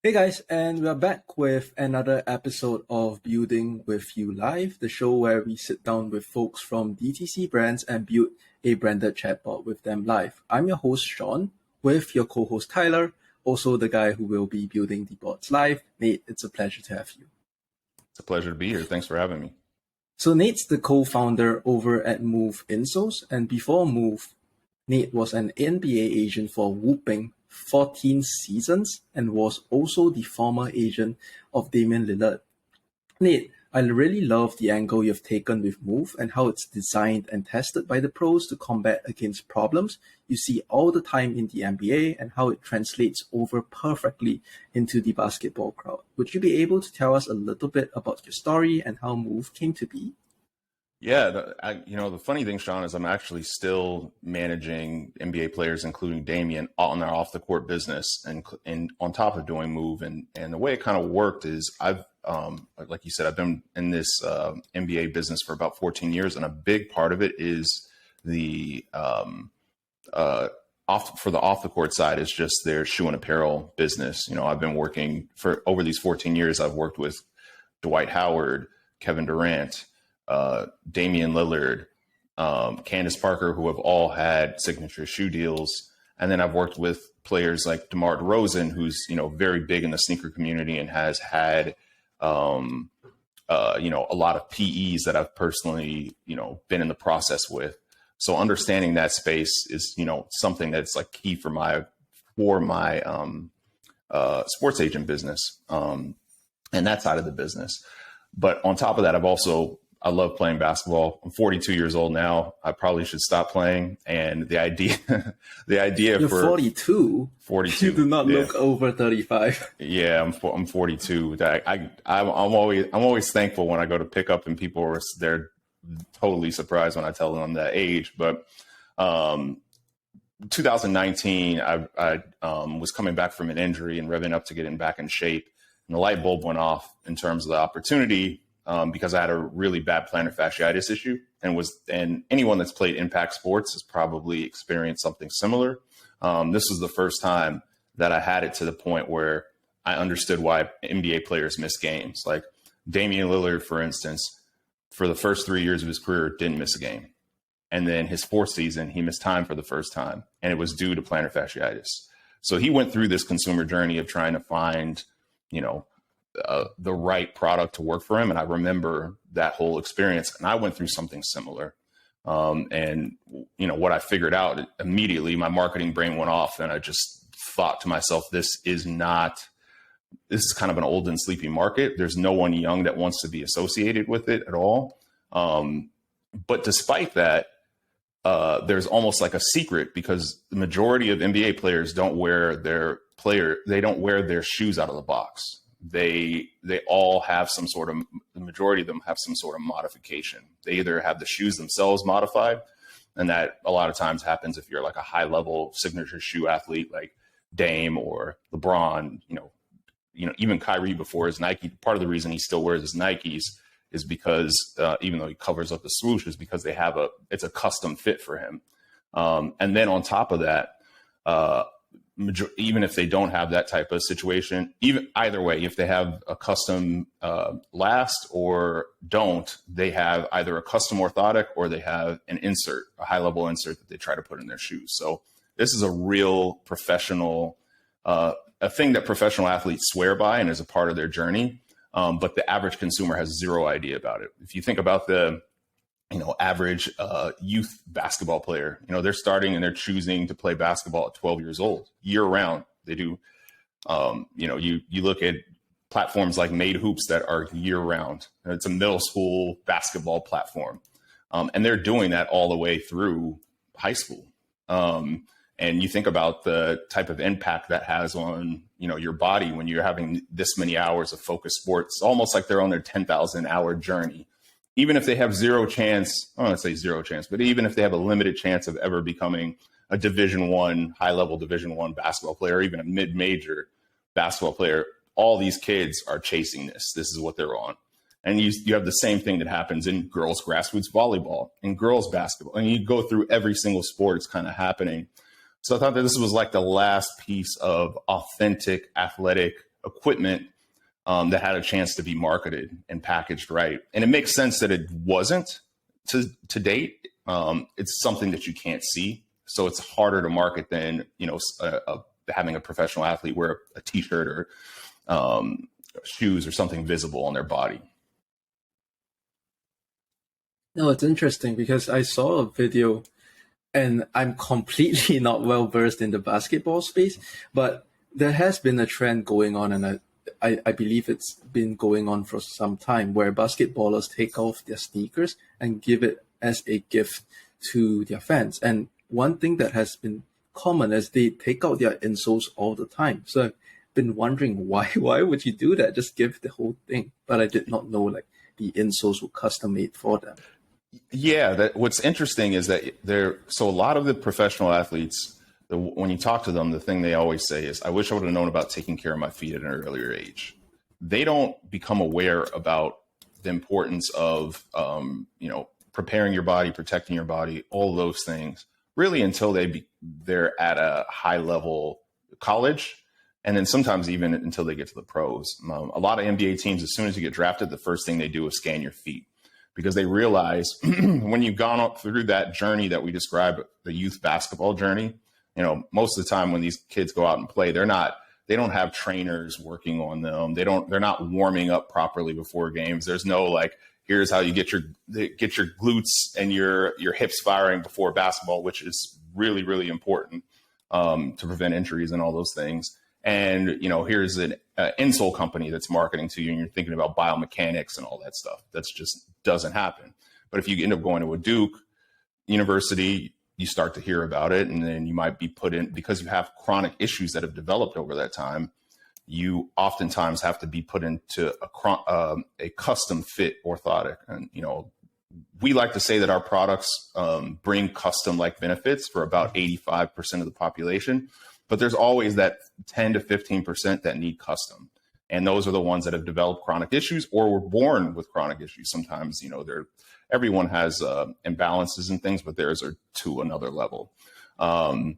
Hey guys, and we're back with another episode of Building with You Live, the show where we sit down with folks from DTC brands and build a branded chatbot with them live. I'm your host, Sean, with your co-host, Tyler, also the guy who will be building the bots live. Nate, it's a pleasure to have you. It's a pleasure to be here. Thanks for having me. So Nate's the co-founder over at Move Insoles, and before Move, Nate was an NBA agent for Whooping 14 seasons and was also the former agent of Damian Lillard. Nate, I really love the angle you've taken with Move and how it's designed and tested by the pros to combat against problems you see all the time in the NBA and how it translates over perfectly into the basketball crowd. Would you be able to tell us a little bit about your story and how Move came to be? Yeah, the funny thing, Sean, is I'm actually still managing NBA players, including Damian, on their off the court business, and on top of doing Move. And the way it kind of worked is I've, like you said, I've been in this NBA business for about 14 years, and a big part of it is the off the court side is just their shoe and apparel business. I've been working for over these 14 years. I've worked with Dwight Howard, Kevin Durant, Damian Lillard, Candace Parker, who have all had signature shoe deals. And then I've worked with players like DeMar DeRozan, who's, very big in the sneaker community and has had, a lot of PEs that I've personally, been in the process with. So understanding that space is, something that's like key for my sports agent business, and that side of the business. But on top of that, I love playing basketball. I'm 42 years old now. I probably should stop playing. And the idea You're for 42. 42, you do not look over 35. Yeah, I'm 42. I'm always thankful when I go to pick up and they're totally surprised when I tell them I'm that age. But 2019, I was coming back from an injury and revving up to getting back in shape, and the light bulb went off in terms of the opportunity. Because I had a really bad plantar fasciitis issue, and anyone that's played impact sports has probably experienced something similar. This was the first time that I had it to the point where I understood why NBA players miss games. Like Damian Lillard, for instance, for the first 3 years of his career, didn't miss a game. And then his fourth season, he missed time for the first time, and it was due to plantar fasciitis. So he went through this consumer journey of trying to find, the right product to work for him. And I remember that whole experience, and I went through something similar. And what I figured out immediately, my marketing brain went off, and I just thought to myself, this is kind of an old and sleepy market. There's no one young that wants to be associated with it at all. But despite that, there's almost like a secret, because the majority of NBA players don't wear their shoes out of the box. They all have the majority of them have some sort of modification. They either have the shoes themselves modified, and that a lot of times happens if you're like a high level signature shoe athlete like Dame or LeBron, even Kyrie before his Nike. Part of the reason he still wears his Nikes is because even though he covers up the swoosh, is because it's a custom fit for him. And then on top of that, even if they don't have that type of situation, even either way, if they have a custom last or don't, they have either a custom orthotic or they have an insert, a high level insert that they try to put in their shoes. So this is a real professional, a thing that professional athletes swear by and is a part of their journey. But the average consumer has zero idea about it. If you think about the average youth basketball player, they're starting and they're choosing to play basketball at 12 years old, year round. They do, you look at platforms like Made Hoops that are year round. It's a middle school basketball platform. And they're doing that all the way through high school. And you think about the type of impact that has on, your body when you're having this many hours of focused sports, almost like they're on their 10,000 hour journey. Even if they have zero chance, I don't want to say zero chance, but even if they have a limited chance of ever becoming a high level Division I basketball player, or even a mid-major basketball player, all these kids are chasing this. This is what they're on. And you have the same thing that happens in girls grassroots volleyball, in girls basketball, and you go through every single sport. It's kind of happening. So I thought that this was like the last piece of authentic athletic equipment that had a chance to be marketed and packaged right. And it makes sense that it wasn't to date. It's something that you can't see. So it's harder to market than, having a professional athlete wear a t-shirt or shoes or something visible on their body. No, it's interesting because I saw a video and I'm completely not well versed in the basketball space, but there has been a trend going on, and I believe it's been going on for some time, where basketballers take off their sneakers and give it as a gift to their fans. And one thing that has been common is they take out their insoles all the time. So I've been wondering why would you do that? Just give the whole thing. But I did not know like the insoles were custom made for them. Yeah, what's interesting is that so a lot of the professional athletes, when you talk to them, the thing they always say is, I wish I would have known about taking care of my feet at an earlier age. They don't become aware about the importance of, preparing your body, protecting your body, all those things, really until they're at a high level college. And then sometimes even until they get to the pros. A lot of NBA teams, as soon as you get drafted, the first thing they do is scan your feet, because they realize when you've gone up through that journey that we describe, the youth basketball journey, most of the time when these kids go out and play, they don't have trainers working on them. They're not warming up properly before games. There's no like, here's how you get your glutes and your hips firing before basketball, which is really, really important to prevent injuries and all those things. And, here's an insole company that's marketing to you, and you're thinking about biomechanics and all that stuff. That's just doesn't happen. But if you end up going to a Duke university, you start to hear about it, and then you might be put in, because you have chronic issues that have developed over that time. You oftentimes have to be put into a custom fit orthotic. And, we like to say that our products bring custom like benefits for about 85% of the population. But there's always that 10 to 15% that need custom. And those are the ones that have developed chronic issues or were born with chronic issues. Sometimes, everyone has imbalances and things, but theirs are to another level. But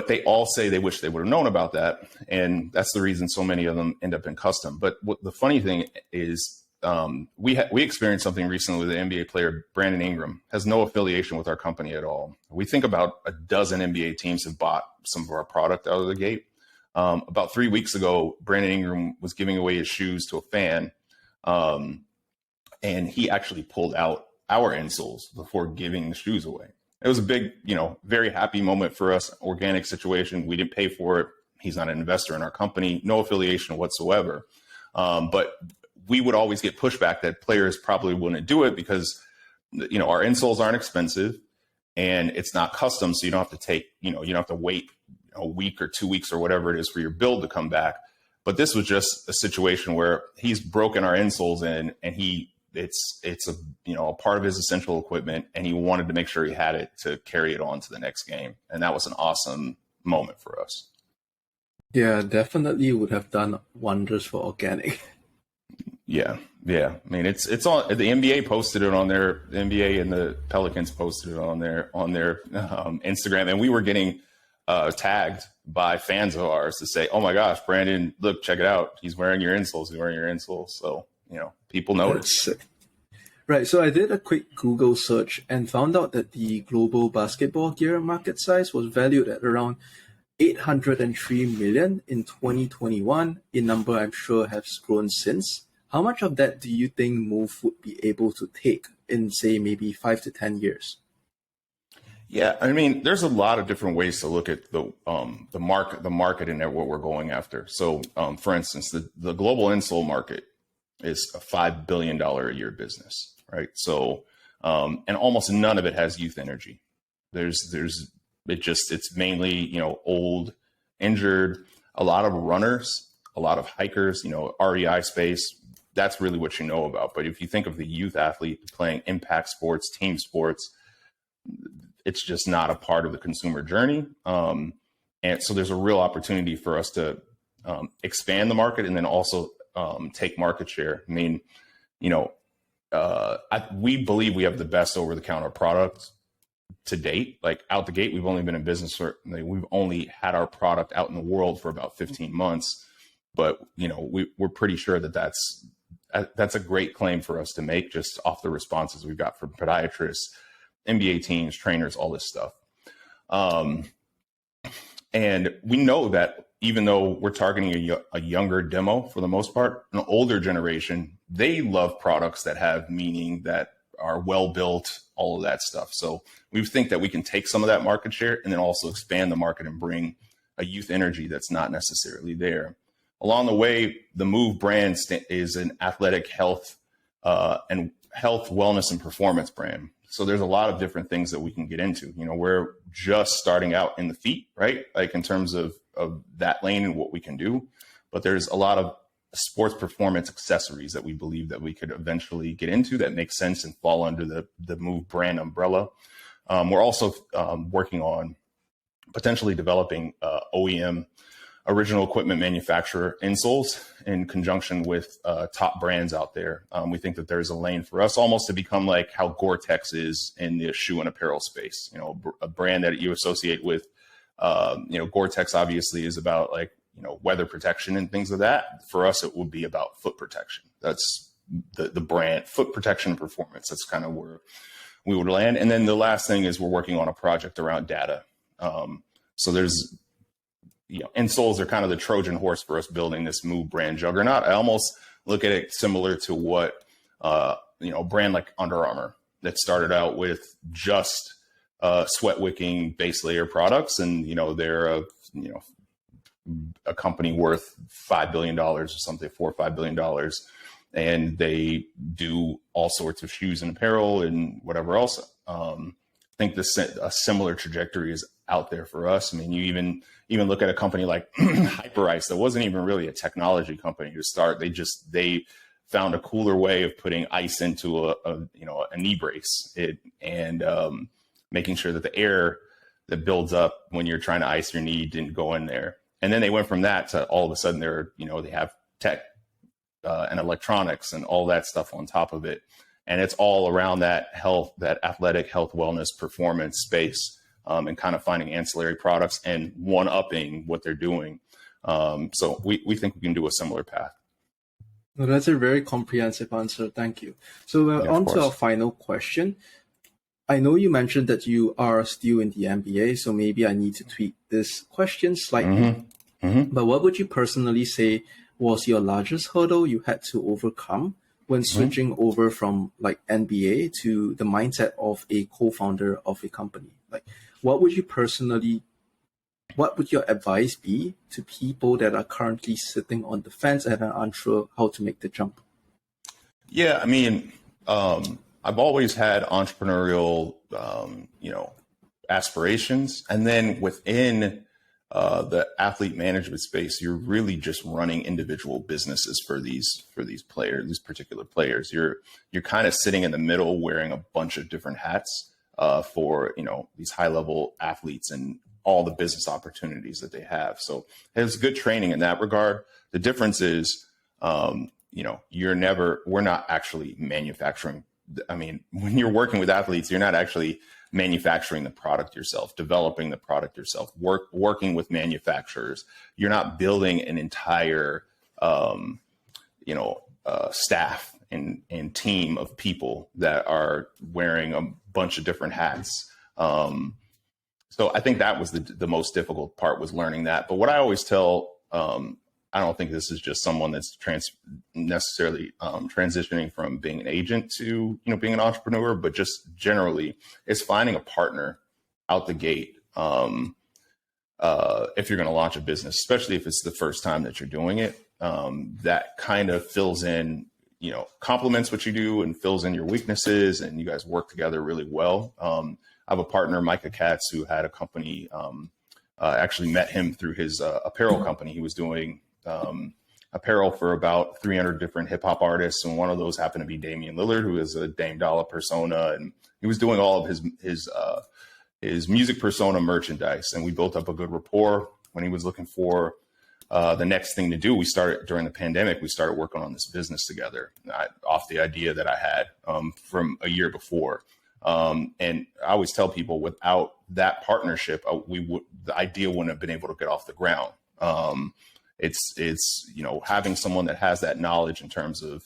they all say they wish they would have known about that. And that's the reason so many of them end up in custom. But what the funny thing is, we experienced something recently with an NBA player, Brandon Ingram, has no affiliation with our company at all. We think about a dozen NBA teams have bought some of our product out of the gate. About 3 weeks ago, Brandon Ingram was giving away his shoes to a fan. And he actually pulled out our insoles before giving the shoes away. It was a big, very happy moment for us, organic situation. We didn't pay for it. He's not an investor in our company, no affiliation whatsoever. But we would always get pushback that players probably wouldn't do it because, our insoles aren't expensive and it's not custom. So you don't have to you don't have to wait a week or 2 weeks or whatever it is for your build to come back. But this was just a situation where he's broken our insoles in, and it's a part of his essential equipment, and he wanted to make sure he had it to carry it on to the next game. And that was an awesome moment for us. Yeah, definitely would have done wonders for organic. Yeah. I mean, it's on. The NBA posted it on the NBA and the Pelicans posted it on their Instagram, and we were getting tagged by fans of ours to say, "Oh my gosh, Brandon, look, check it out. He's wearing your insoles. He's wearing your insoles." So people notice. Right. So I did a quick Google search and found out that the global basketball gear market size was valued at around 803 million in 2021. A number I'm sure has grown since. How much of that do you think Move would be able to take in, say, maybe 5 to 10 years? Yeah, I mean, there's a lot of different ways to look at the market and what we're going after. So, for instance, the global insole market is a $5 billion a year business, right? So, and almost none of it has youth energy. It's mainly, old, injured, a lot of runners, a lot of hikers, REI space. That's really what you know about. But if you think of the youth athlete playing impact sports, team sports, it's just not a part of the consumer journey. And so there's a real opportunity for us to expand the market and then also take market share. I mean, we believe we have the best over-the-counter products to date. Like out the gate, we've only been in business we've only had our product out in the world for about 15 months. But, we're pretty sure that that's a great claim for us to make just off the responses we've got from podiatrists, NBA teams, trainers, all this stuff. And we know that even though we're targeting a younger demo for the most part, an older generation, they love products that have meaning, that are well built, all of that stuff. So we think that we can take some of that market share and then also expand the market and bring a youth energy that's not necessarily there. Along the way, the Move brand is an athletic health and health, wellness, and performance brand. So there's a lot of different things that we can get into. We're just starting out in the feet, right? Like in terms of that lane and what we can do. But there's a lot of sports performance accessories that we believe that we could eventually get into that make sense and fall under the Move brand umbrella. We're also working on potentially developing OEM, original equipment manufacturer insoles in conjunction with top brands out there. We think that there's a lane for us almost to become like how Gore-Tex is in the shoe and apparel space. A brand that you associate with, Gore-Tex obviously is about like, weather protection and things like that. For us, it would be about foot protection. That's the brand, foot protection and performance. That's kind of where we would land. And then the last thing is we're working on a project around data. So there's, insoles are kind of the Trojan horse for us building this Move brand juggernaut. I almost look at it similar to what, a brand like Under Armour that started out with just sweat wicking base layer products. And, they're a company worth $5 billion or something, $4 or $5 billion. And they do all sorts of shoes and apparel and whatever else. I think a similar trajectory is out there for us. I mean, you even look at a company like Hyperice that wasn't even really a technology company to start. They found a cooler way of putting ice into a knee brace and making sure that the air that builds up when you're trying to ice your knee didn't go in there. And then they went from that to all of a sudden they have tech and electronics and all that stuff on top of it. And it's all around that health, that athletic health, wellness, performance space, and kind of finding ancillary products and one-upping what they're doing. So we think we can do a similar path. Well, that's a very comprehensive answer. Thank you. So on to our final question. I know you mentioned that you are still in the MBA, so maybe I need to tweak this question slightly. But what would you personally say was your largest hurdle you had to overcome when switching over from like MBA to the mindset of a co-founder of a company? Like, what would your advice be to people that are currently sitting on the fence and are unsure how to make the jump? Yeah, I mean, I've always had entrepreneurial, aspirations. And then within the athlete management space, you're really just running individual businesses for these players, these particular players. You're kind of sitting in the middle, wearing a bunch of different hats for these high level athletes and all the business opportunities that they have. So it's good training in that regard. The difference is, we're not actually manufacturing. I mean, when you're working with athletes, you're not actually manufacturing the product yourself, developing the product yourself, working with manufacturers. You're not building an entire, staff and team of people that are wearing a bunch of different hats. So I think that was the most difficult part, was learning that. But what I always tell, I don't think this is just someone that's necessarily transitioning from being an agent to being an entrepreneur, but just generally, it's finding a partner out the gate if you're going to launch a business, especially if it's the first time that you're doing it. That kind of fills in, complements what you do and fills in your weaknesses, and you guys work together really well. I have a partner, Micah Katz, who had a company. Actually met him through his apparel company. He was doing apparel for about 300 different hip hop artists. And one of those happened to be Damian Lillard, who is a Dame Dollar persona. And he was doing all of his music persona merchandise. And we built up a good rapport. When he was looking for the next thing to do, we started during the pandemic, we started working on this business together off the idea that I had from a year before. And I always tell people, without that partnership, the idea wouldn't have been able to get off the ground. it's having someone that has that knowledge in terms of,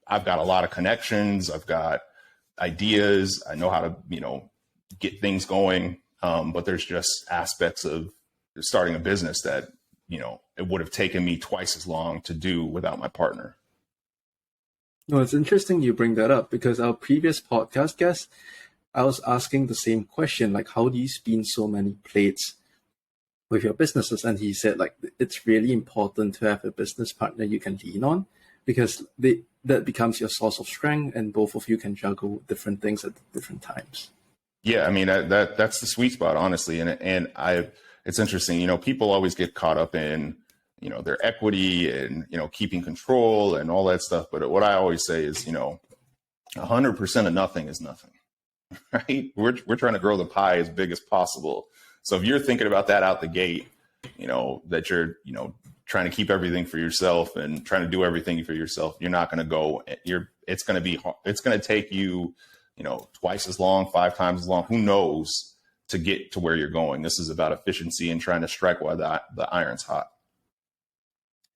I've got a lot of connections, I've got ideas, I know how to get things going, but there's just aspects of starting a business that it would have taken me twice as long to do without my partner. No, it's interesting you bring that up, because our previous podcast guest, I was asking the same question, like, how do you spin so many plates with your businesses? And he said, like, it's really important to have a business partner you can lean on, because that becomes your source of strength, and both of you can juggle different things at different times. Yeah, I mean, that's the sweet spot, honestly. And it's interesting, people always get caught up in their equity and keeping control and all that stuff. But what I always say is 100% of nothing is nothing, right? We're trying to grow the pie as big as possible. So if you're thinking about that out the gate, that you're trying to keep everything for yourself and trying to do everything for yourself, you're not going to go. It's going to take you twice as long, 5 times as long, who knows, to get to where you're going. This is about efficiency and trying to strike while the iron's hot.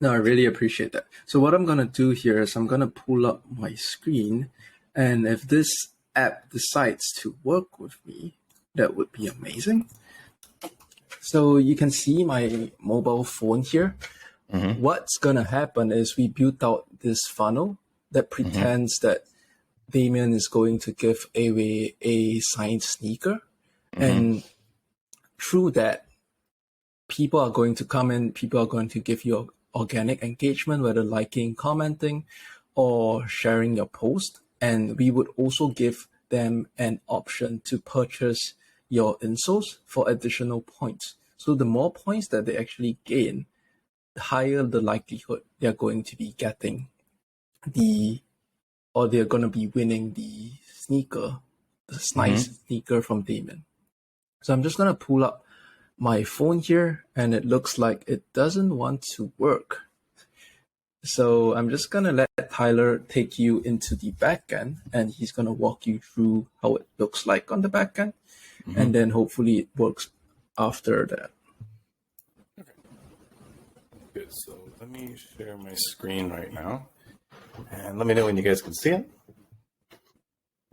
No, I really appreciate that. So what I'm going to do here is I'm going to pull up my screen, and if this app decides to work with me, that would be amazing. So you can see my mobile phone here. Mm-hmm. What's going to happen is we built out this funnel that pretends that Damian is going to give away a signed sneaker. Mm-hmm. And through that, people are going to come in, people are going to give you organic engagement, whether liking, commenting, or sharing your post. And we would also give them an option to purchase your insoles for additional points. So the more points that they actually gain, the higher the likelihood they're going to be getting they're going to be winning the sneaker, this nice sneaker from Damian. So I'm just going to pull up my phone here, and it looks like it doesn't want to work. So I'm just going to let Tyler take you into the backend, and he's going to walk you through how it looks like on the backend. And then hopefully it works after that. Okay. Good. So let me share my screen right now, and let me know when you guys can see it.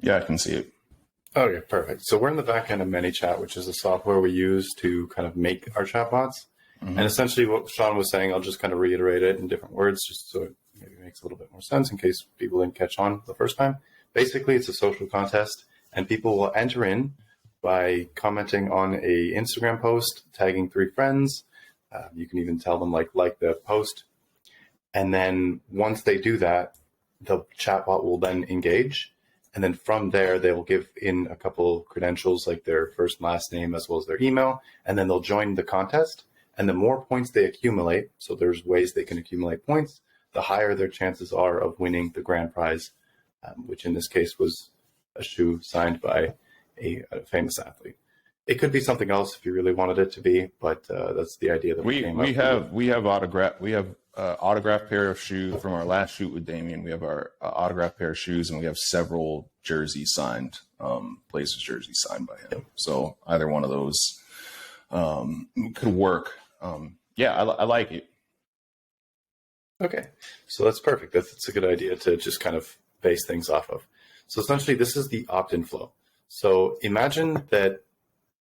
Yeah, I can see it. Okay, perfect. So we're in the backend of ManyChat, which is the software we use to kind of make our chatbots. And essentially what Sean was saying, I'll just kind of reiterate it in different words, just so it maybe makes a little bit more sense in case people didn't catch on the first time. Basically, it's a social contest, and people will enter in by commenting on a Instagram post, tagging 3 friends. You can even tell them like the post. And then once they do that, the chatbot will then engage. And then from there, they will give in a couple credentials like their first and last name as well as their email. And then they'll join the contest. And the more points they accumulate, so there's ways they can accumulate points, the higher their chances are of winning the grand prize, which in this case was a shoe signed by a famous athlete. It could be something else if you really wanted it to be, but that's the idea that we came up with. We have autographed pair of shoes from our last shoot with Damian. We have our autographed pair of shoes, and we have several jerseys signed, Blazers jerseys signed by him. Yep. So either one of those could work. I like it. Okay, so that's perfect. That's a good idea to just kind of base things off of. So essentially, this is the opt-in flow. So imagine that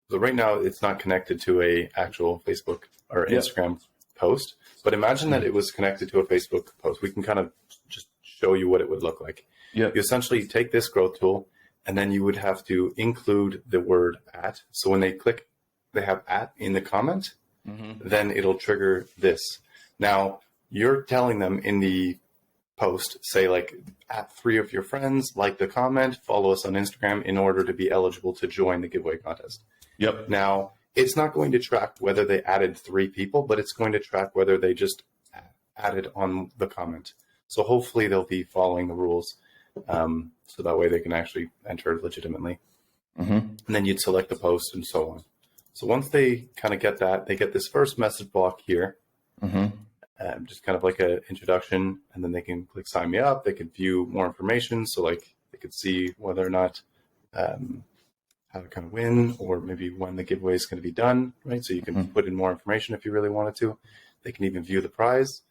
right now it's not connected to a actual Facebook or Instagram post, but imagine that it was connected to a Facebook post. We can kind of just show you what it would look like. You essentially take this growth tool, and then you would have to include the word @ So when they click, they have @ in the comment, then it'll trigger this. Now, you're telling them in the post, say like @3 of your friends, like the comment, follow us on Instagram in order to be eligible to join the giveaway contest. Yep. Now, it's not going to track whether they added 3 people, but it's going to track whether they just added on the comment. So hopefully they'll be following the rules. So that way they can actually enter legitimately. And then you'd select the post and so on. So once they kind of get that, they get this first message block here. Just kind of like an introduction, and then they can click sign me up. They can view more information. So like they could see whether or not how to kind of win, or maybe when the giveaway is going to be done, right? So you can put in more information if you really wanted to. They can even view the prize.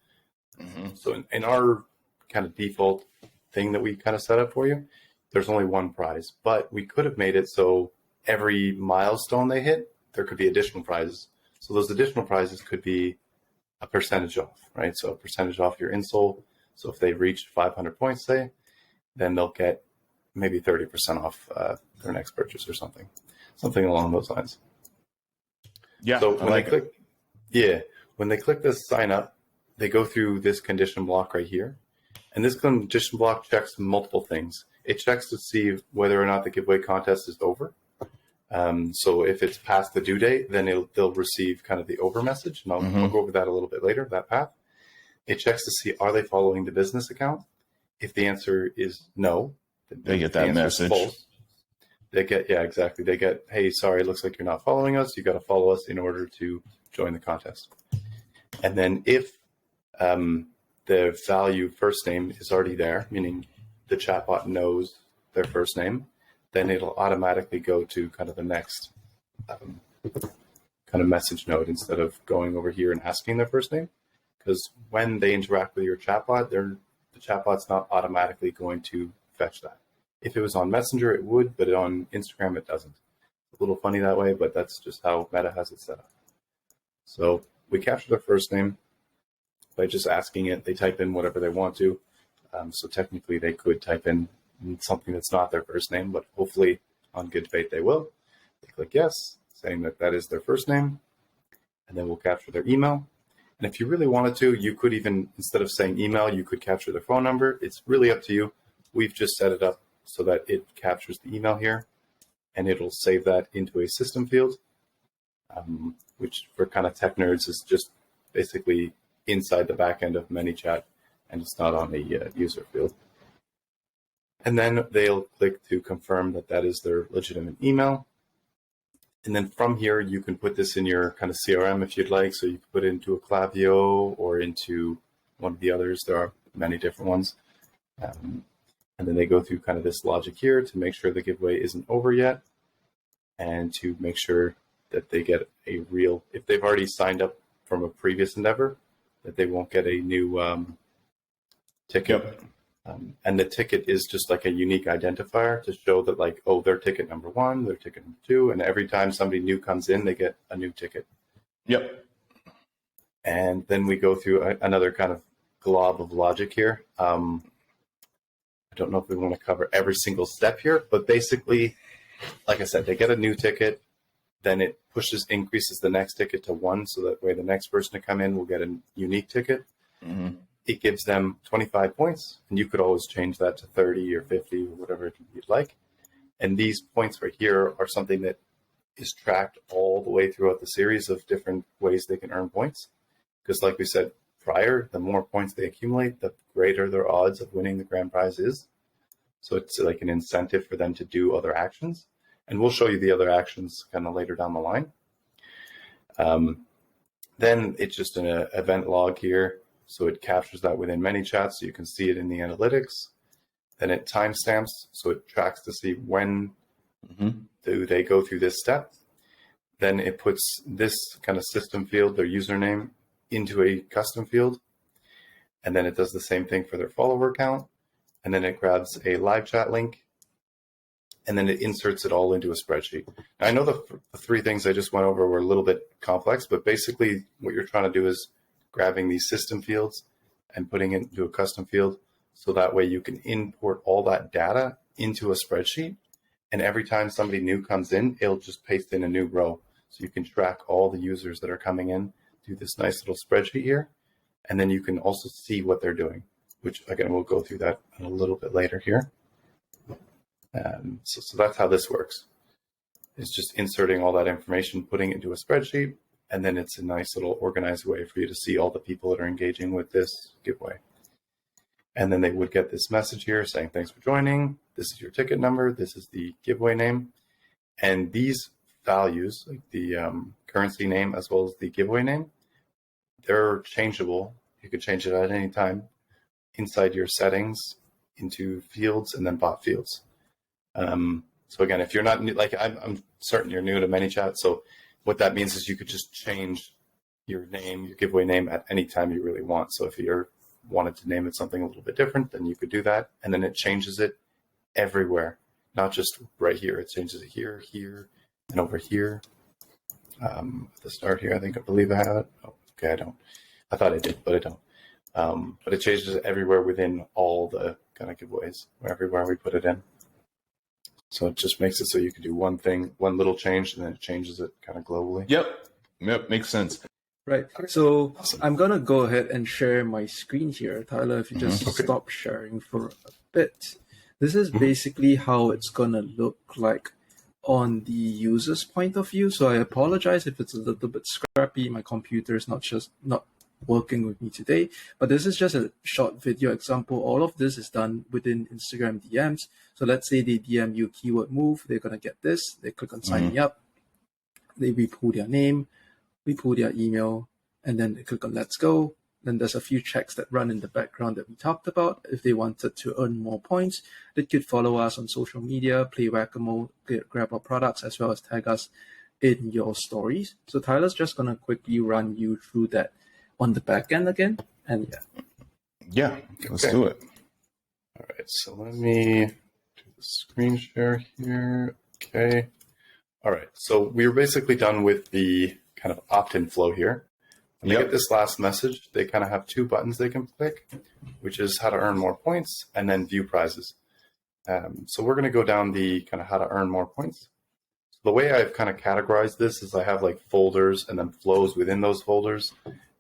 So in our kind of default thing that we kind of set up for you, there's only one prize, but we could have made it so every milestone they hit, there could be additional prizes. So those additional prizes could be a percentage off, right? So a percentage off your insole. So if they reach 500 points, say, then they'll get maybe 30% off their next purchase or something along those lines. Yeah. So when they click this sign up, they go through this condition block right here. And this condition block checks multiple things. It checks to see whether or not the giveaway contest is over. So if it's past the due date, then they'll receive kind of the over message. And I'll go over that a little bit later, that path. It checks to see, are they following the business account? If the answer is no, they get that message. They get, yeah, exactly. They get, hey, sorry, it looks like you're not following us. You got to follow us in order to join the contest. And then if the value first name is already there, meaning the chatbot knows their first name, then it'll automatically go to kind of the next kind of message node instead of going over here and asking their first name. Because when they interact with your chatbot, the chatbot's not automatically going to fetch that. If it was on Messenger, it would, but on Instagram, it doesn't. It's a little funny that way, but that's just how Meta has it set up. So we capture their first name by just asking it. They type in whatever they want to. So technically, they could type in something that's not their first name, but hopefully on good faith they will. They click yes, saying that that is their first name, and then we'll capture their email. And if you really wanted to, you could even, instead of saying email, you could capture their phone number. It's really up to you. We've just set it up so that it captures the email here, and it'll save that into a system field, which for kind of tech nerds is just basically inside the back end of ManyChat, and it's not on the user field. And then they'll click to confirm that that is their legitimate email. And then from here, you can put this in your kind of CRM if you'd like. So you can put it into a Klaviyo or into one of the others. There are many different ones. And then they go through kind of this logic here to make sure the giveaway isn't over yet, and to make sure that they get a real, if they've already signed up from a previous endeavor, that they won't get a new ticket. Yep. And the ticket is just like a unique identifier to show that, like, oh, they're ticket number 1, they're ticket number 2, and every time somebody new comes in, they get a new ticket. Yep. And then we go through another kind of glob of logic here. I don't know if we want to cover every single step here, but basically, like I said, they get a new ticket, then it increases the next ticket to 1, so that way the next person to come in will get a unique ticket. It gives them 25 points, and you could always change that to 30 or 50 or whatever you'd like. And these points right here are something that is tracked all the way throughout the series of different ways they can earn points. Because like we said prior, the more points they accumulate, the greater their odds of winning the grand prize is. So it's like an incentive for them to do other actions. And we'll show you the other actions kind of later down the line. Then it's just an event log here. So it captures that within ManyChat, so you can see it in the analytics. Then it timestamps, so it tracks to see when do they go through this step. Then it puts this kind of system field, their username, into a custom field. And then it does the same thing for their follower count. And then it grabs a live chat link, and then it inserts it all into a spreadsheet. Now, I know the 3 things I just went over were a little bit complex, but basically what you're trying to do is grabbing these system fields and putting it into a custom field, so that way you can import all that data into a spreadsheet, and every time somebody new comes in, it'll just paste in a new row. So you can track all the users that are coming in through this nice little spreadsheet here, and then you can also see what they're doing, which again, we'll go through that a little bit later here. So that's how this works. It's just inserting all that information, putting it into a spreadsheet, and then it's a nice little organized way for you to see all the people that are engaging with this giveaway. And then they would get this message here saying, thanks for joining. This is your ticket number. This is the giveaway name. And these values, like the currency name as well as the giveaway name, they're changeable. You could change it at any time inside your settings into fields and then bot fields. So again, if you're not new, like I'm certain you're new to ManyChat, so what that means is you could just change your name, your giveaway name at any time you really want. So if you wanted to name it something a little bit different, then you could do that. And then it changes it everywhere, not just right here. It changes it here, here, and over here. At the start here, I believe I have it. Oh, okay, I don't. I thought I did, but I don't. But it changes it everywhere within all the kind of giveaways, everywhere we put it in. So it just makes it so you can do one thing, one little change, and then it changes it kind of globally. Yep, makes sense. Right. So I'm going to go ahead and share my screen here. Tyler, if you just stop sharing for a bit. This is basically how it's going to look like on the user's point of view. So I apologize if it's a little bit scrappy. My computer is not working with me today, but this is just a short video example. All of this is done within Instagram DMs. So let's say they DM you keyword move, they're going to get this. They click on sign me up. We pull their name, we pull their email, and then they click on let's go. Then there's a few checks that run in the background that we talked about. If they wanted to earn more points, they could follow us on social media, play whack-a-mole, grab our products, as well as tag us in your stories. So Tyler's just going to quickly run you through that on the back end again. And let's do it. All right, so let me do the screen share here. Okay. All right, so we're basically done with the kind of opt-in flow here. When they get this last message, they kind of have two buttons they can click, which is how to earn more points and then view prizes. So we're going to go down the kind of how to earn more points. The way I've kind of categorized this is I have like folders and then flows within those folders,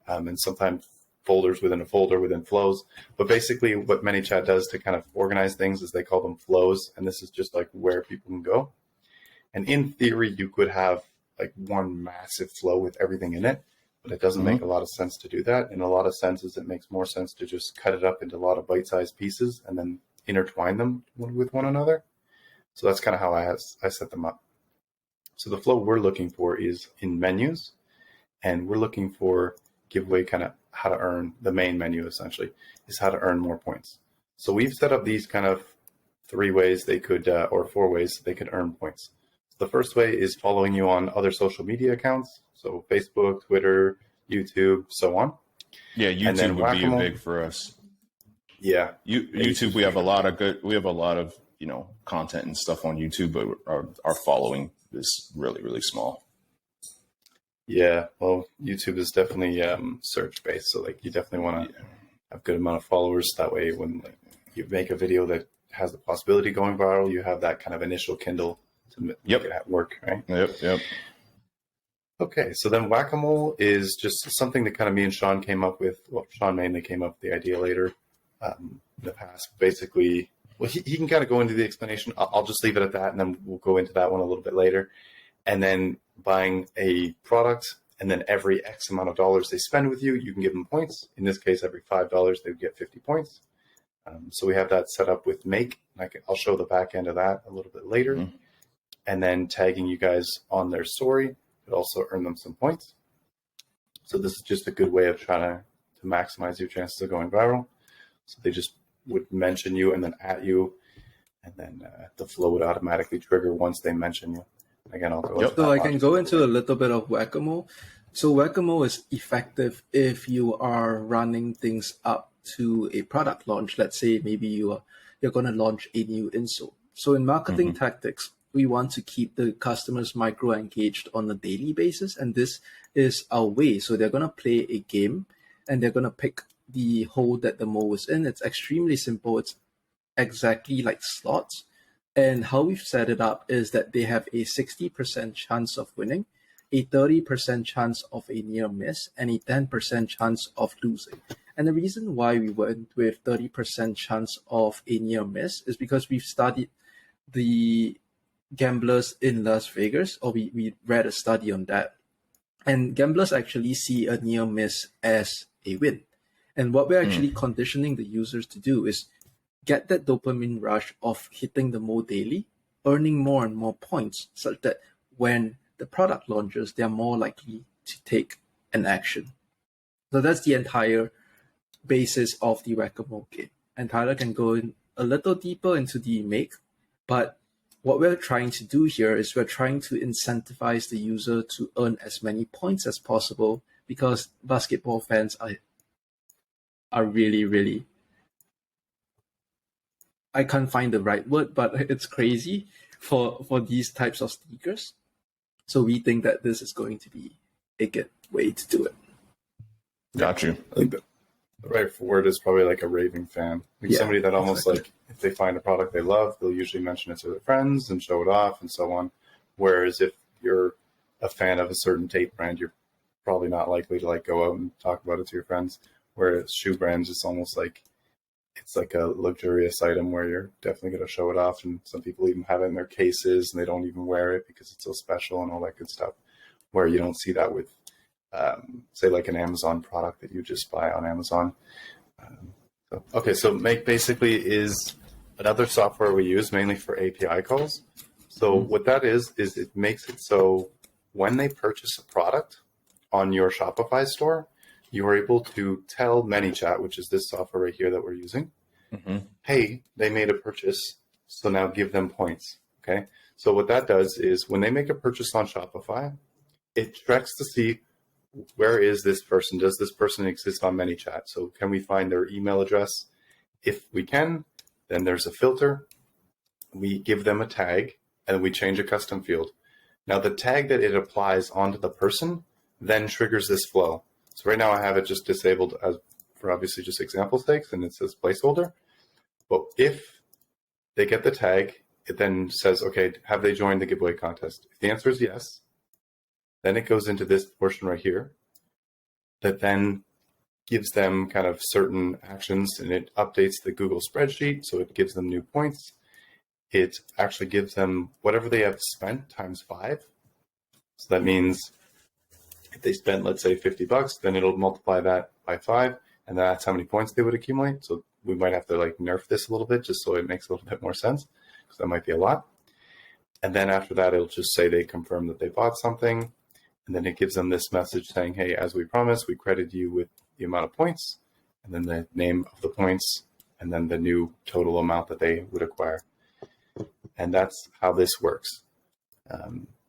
and sometimes folders within a folder within flows. But basically what ManyChat does to kind of organize things is they call them flows, and this is just like where people can go. And in theory, you could have like one massive flow with everything in it, but it doesn't make a lot of sense to do that. In a lot of senses, it makes more sense to just cut it up into a lot of bite-sized pieces and then intertwine them with one another. So that's kind of how I set them up. So the flow we're looking for is in menus, and we're looking for giveaway kind of how to earn. The main menu essentially is how to earn more points. So we've set up these kind of 3 ways they could, or 4 ways they could earn points. The first way is following you on other social media accounts. So Facebook, Twitter, YouTube, so on. Yeah, YouTube would be big for us. Yeah. YouTube, we have a lot of content and stuff on YouTube, but our following is really, really small. Yeah, well, YouTube is definitely search based. So like you definitely want to have a good amount of followers. That way when you make a video that has the possibility of going viral, you have that kind of initial kindle to make it work, right? Yep. Okay, so then whack-a-mole is just something that kind of me and Sean came up with. Well, Sean mainly came up with the idea later in the past. Basically, well, he can kind of go into the explanation. I'll just leave it at that, and then we'll go into that one a little bit later. And then buying a product, and then every X amount of dollars they spend with you, you can give them points. In this case, every $5, they would get 50 points. So we have that set up with Make. I'll show the back end of that a little bit later. And then tagging you guys on their story could also earn them some points. So this is just a good way of trying to maximize your chances of going viral. So they just would mention you and then at you, and then the flow would automatically trigger once they mention you. Again, I'll go. So I can go into a little bit of whack-a-mole. So whack-a-mole is effective if you are running things up to a product launch. Let's say maybe you're going to launch a new insole. So in marketing tactics, we want to keep the customers micro engaged on a daily basis, and this is our way. So they're going to play a game, and they're going to pick the hole that the mole is in. It's extremely simple. It's exactly like slots. And how we've set it up is that they have a 60% chance of winning, a 30% chance of a near miss, and a 10% chance of losing. And the reason why we went with 30% chance of a near miss is because we've studied the gamblers in Las Vegas, or we read a study on that. And gamblers actually see a near miss as a win. And what we're actually conditioning the users to do is get that dopamine rush of hitting the mole daily, earning more and more points, such that when the product launches, they're more likely to take an action. So that's the entire basis of the whack-a-mole game. And Tyler can go in a little deeper into the Make, but what we're trying to do here is we're trying to incentivize the user to earn as many points as possible because basketball fans are really, really, I can't find the right word, but it's crazy for these types of sneakers. So we think that this is going to be a good way to do it. Got you. I think the right word is probably like a raving fan. Like somebody that almost like, if they find a product they love, they'll usually mention it to their friends and show it off and so on. Whereas if you're a fan of a certain tape brand, you're probably not likely to like go out and talk about it to your friends. Whereas shoe brands, it's almost like, it's like a luxurious item where you're definitely going to show it off. And some people even have it in their cases and they don't even wear it because it's so special and all that good stuff, where you don't see that with, say, like an Amazon product that you just buy on Amazon. So Make basically is another software we use mainly for API calls. So what that is it makes it so when they purchase a product on your Shopify store, you are able to tell ManyChat, which is this software right here that we're using, hey, they made a purchase, so now give them points, okay? So what that does is when they make a purchase on Shopify, it checks to see where is this person? Does this person exist on ManyChat? So can we find their email address? If we can, then there's a filter. We give them a tag, and we change a custom field. Now the tag that it applies onto the person then triggers this flow. So right now I have it just disabled as for obviously just example sakes, and it says placeholder. But if they get the tag, it then says, okay, have they joined the giveaway contest? If the answer is yes, then it goes into this portion right here that then gives them kind of certain actions, and it updates the Google spreadsheet. So it gives them new points. It actually gives them whatever they have spent times 5. So that means if they spent, let's say, $50, then it'll multiply that by 5, and that's how many points they would accumulate. So we might have to like nerf this a little bit just so it makes a little bit more sense, because that might be a lot. And then after that, it'll just say they confirm that they bought something. And then it gives them this message saying, hey, as we promised, we credit you with the amount of points, and then the name of the points, and then the new total amount that they would acquire. And that's how this works.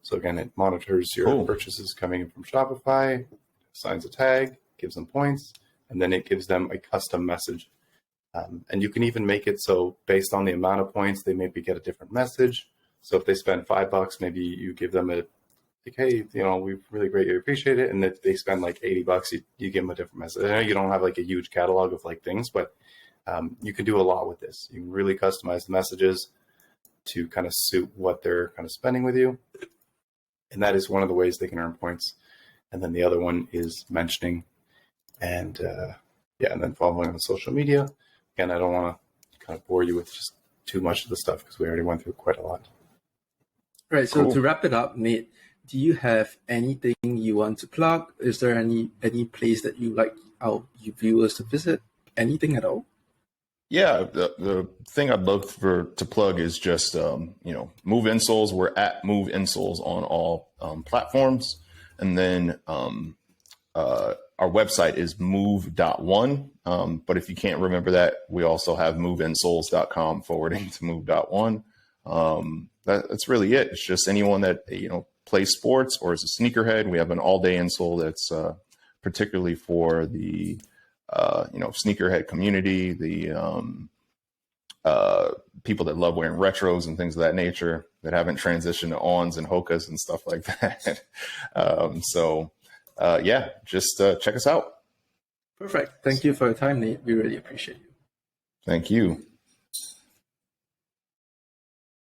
So again, it monitors your purchases coming in from Shopify, assigns a tag, gives them points, and then it gives them a custom message. And you can even make it so based on the amount of points, they maybe get a different message. So if they spend $5, maybe you give them a, like, hey, we really greatly appreciate it. And if they spend like $80, you give them a different message. I know you don't have like a huge catalog of like things, but you can do a lot with this. You can really customize the messages to kind of suit what they're kind of spending with you. And that is one of the ways they can earn points. And then the other one is mentioning and and then following on social media. Again, I don't want to kind of bore you with just too much of the stuff because we already went through quite a lot. Right. So to wrap it up, Nate, do you have anything you want to plug? Is there any place that you like our viewers to visit? Anything at all? Yeah, the thing I'd love to plug is just, Move Insoles. We're at Move Insoles on all platforms. And then our website is move.one. But if you can't remember that, we also have moveinsoles.com forwarding to move.one. That's really it. It's just anyone that, plays sports or is a sneakerhead. We have an all-day insole that's particularly for the sneakerhead community, the people that love wearing retros and things of that nature that haven't transitioned to ons and hokas and stuff like that. Just check us out. Perfect. Thank you for your time, Nate. We really appreciate you. Thank you.